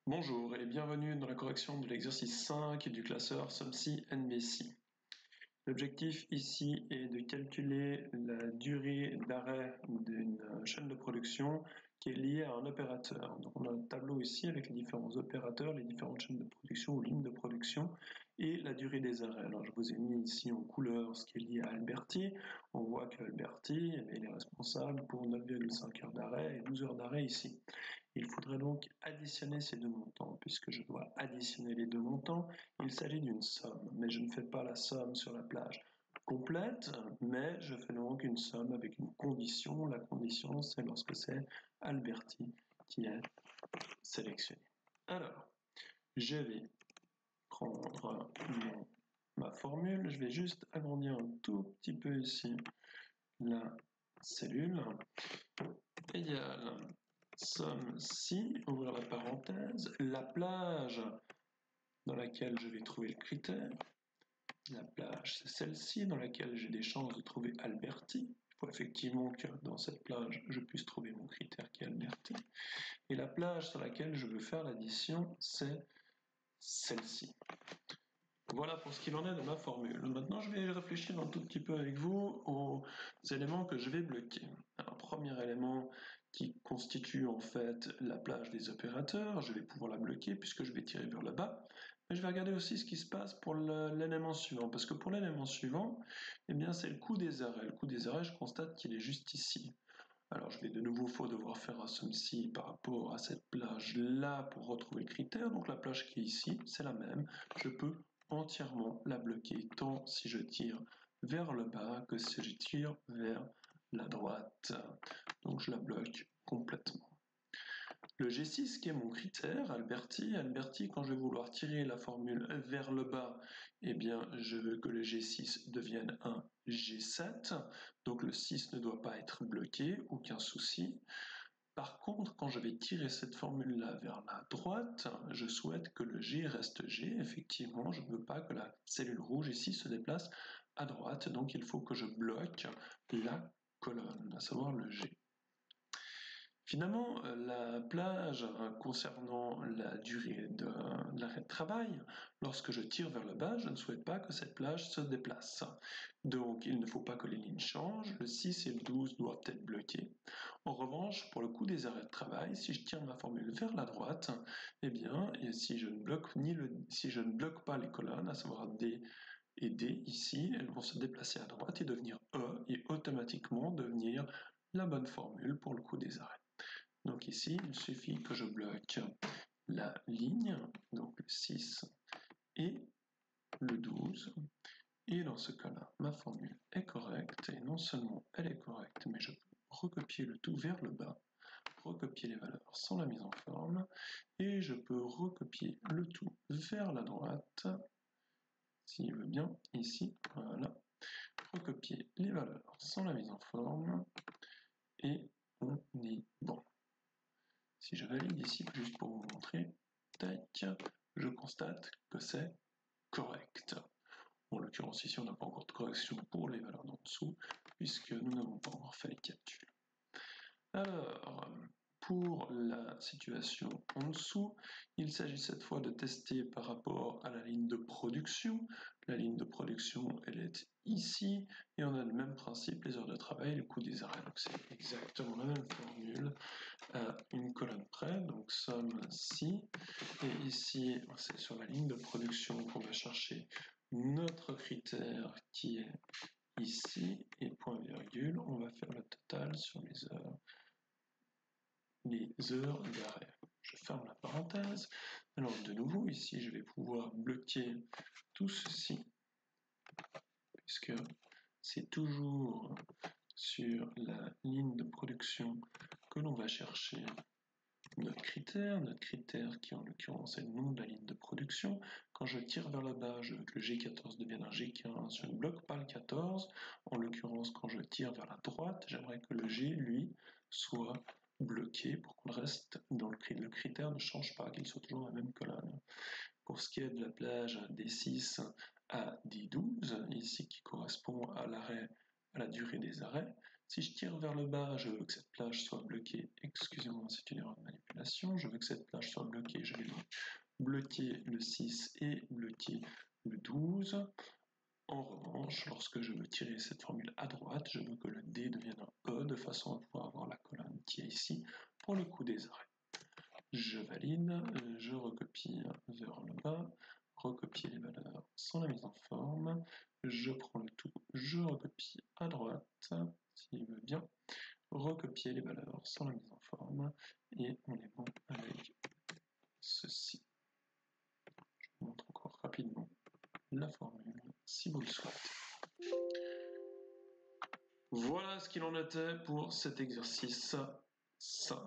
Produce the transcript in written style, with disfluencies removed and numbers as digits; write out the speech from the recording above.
Bonjour et bienvenue dans la correction de l'exercice 5 du classeur SUMSI-NBC. L'objectif ici est de calculer la durée d'arrêt d'une chaîne de production qui est liée à un opérateur. Donc on a un tableau ici avec les différents opérateurs, les différentes chaînes de production ou lignes de production et la durée des arrêts. Alors je vous ai mis ici en couleur ce qui est lié à Alberti. On voit que Alberti il est responsable pour 9,5 heures d'arrêt et 12 heures d'arrêt ici. Il faudrait donc additionner ces deux montants. Puisque je dois additionner les deux montants, il s'agit d'une somme, mais je ne fais pas la somme sur la plage complète, mais je fais donc une somme avec une condition. La condition, c'est lorsque c'est Alberti qui est sélectionné. Alors, je vais prendre ma formule, je vais juste agrandir un tout petit peu ici la cellule, égale somme si, ouvrir la parenthèse, la plage dans laquelle je vais trouver le critère. La plage, c'est celle-ci dans laquelle j'ai des chances de trouver Alberti. Il faut effectivement que dans cette plage, je puisse trouver mon critère qui est Alberti. Et la plage sur laquelle je veux faire l'addition, c'est celle-ci. Voilà pour ce qu'il en est de ma formule. Maintenant, je vais réfléchir un tout petit peu avec vous aux éléments que je vais bloquer. Alors, premier élément qui constitue en fait la plage des opérateurs, je vais pouvoir la bloquer puisque je vais tirer vers le bas. Mais je vais regarder aussi ce qui se passe pour l'élément suivant, parce que pour l'élément suivant, eh bien, c'est le coût des arrêts. Le coût des arrêts, je constate qu'il est juste ici. Alors je vais de nouveau devoir faire un SUMSI par rapport à cette plage-là pour retrouver le critère. Donc la plage qui est ici, c'est la même. Je peux entièrement la bloquer, tant si je tire vers le bas que si je tire vers la droite. Donc je la bloque complètement. Le G6 qui est mon critère, Alberti, quand je vais vouloir tirer la formule vers le bas, eh bien je veux que le G6 devienne un G7, donc le 6 ne doit pas être bloqué, aucun souci. Par contre, quand je vais tirer cette formule-là vers la droite, je souhaite que le G reste G. Effectivement, je ne veux pas que la cellule rouge ici se déplace à droite, donc il faut que je bloque la colonne, à savoir le G. Finalement, la plage concernant la durée de l'arrêt de travail, lorsque je tire vers le bas, je ne souhaite pas que cette plage se déplace. Donc, il ne faut pas que les lignes changent, le 6 et le 12 doivent être bloqués. En revanche, pour le coût des arrêts de travail, si je tire ma formule vers la droite, eh bien, et si je ne bloque pas les colonnes, à savoir D et D ici, elles vont se déplacer à droite et devenir E, et automatiquement devenir la bonne formule pour le coût des arrêts. Donc ici, il suffit que je bloque la ligne, donc le 6 et le 12. Et dans ce cas-là, ma formule est correcte, et non seulement elle est correcte, mais je peux recopier le tout vers le bas, recopier les valeurs sans la mise en forme, et je peux recopier le tout vers la droite, s'il veut bien, ici, voilà, recopier les valeurs sans la mise en forme, et on est bon. Si je valide ici, juste pour vous montrer, tac, je constate que c'est correct. En l'occurrence, ici, on n'a pas encore de correction pour les valeurs d'en dessous, puisque nous n'avons pas encore fait les calculs. Alors, pour la situation en dessous, il s'agit cette fois de tester par rapport à la ligne de production. La ligne de production, elle est ici, et on a le même principe, les heures de travail, le coût des arrêts. Donc c'est exactement la même formule à une colonne près, donc somme si, et ici, c'est sur la ligne de production qu'on va chercher notre critère qui est ici, et point virgule, on va faire le total sur les heures d'arrêt. Je ferme la parenthèse. Alors de nouveau, ici, je vais pouvoir bloquer tout ceci, puisque c'est toujours sur la ligne de production que l'on va chercher notre critère qui en l'occurrence est le nom de la ligne de production. Quand je tire vers le bas, je veux que le G14 devienne un G15, je ne bloque pas le 14. En l'occurrence, quand je tire vers la droite, j'aimerais que le G, lui, soit bloqué pour qu'on reste dans le critère ne change pas, qu'il soit toujours dans la même colonne. Pour ce qui est de la plage D6 à D12, ici qui correspond à l'arrêt, à la durée des arrêts, si je tire vers le bas, je veux que cette plage soit bloquée. Excusez-moi, c'est une erreur de manipulation. formulation. Je veux que cette plage soit bloquée. Je vais donc bloquer le 6 et bloquer le 12. En revanche, lorsque je veux tirer cette formule à droite, je veux que le D devienne un E de façon à pouvoir avoir la colonne qui est ici pour le coup des arrêts. Je valide, je recopie vers le bas, recopier les valeurs sans la mise en forme, je prends le tout, je recopie à droite, s'il veut bien, recopier les valeurs sans la mise en forme, et on est bon avec ceci. Je vous montre encore rapidement la formule si vous le souhaitez. Voilà ce qu'il en était pour cet exercice 5.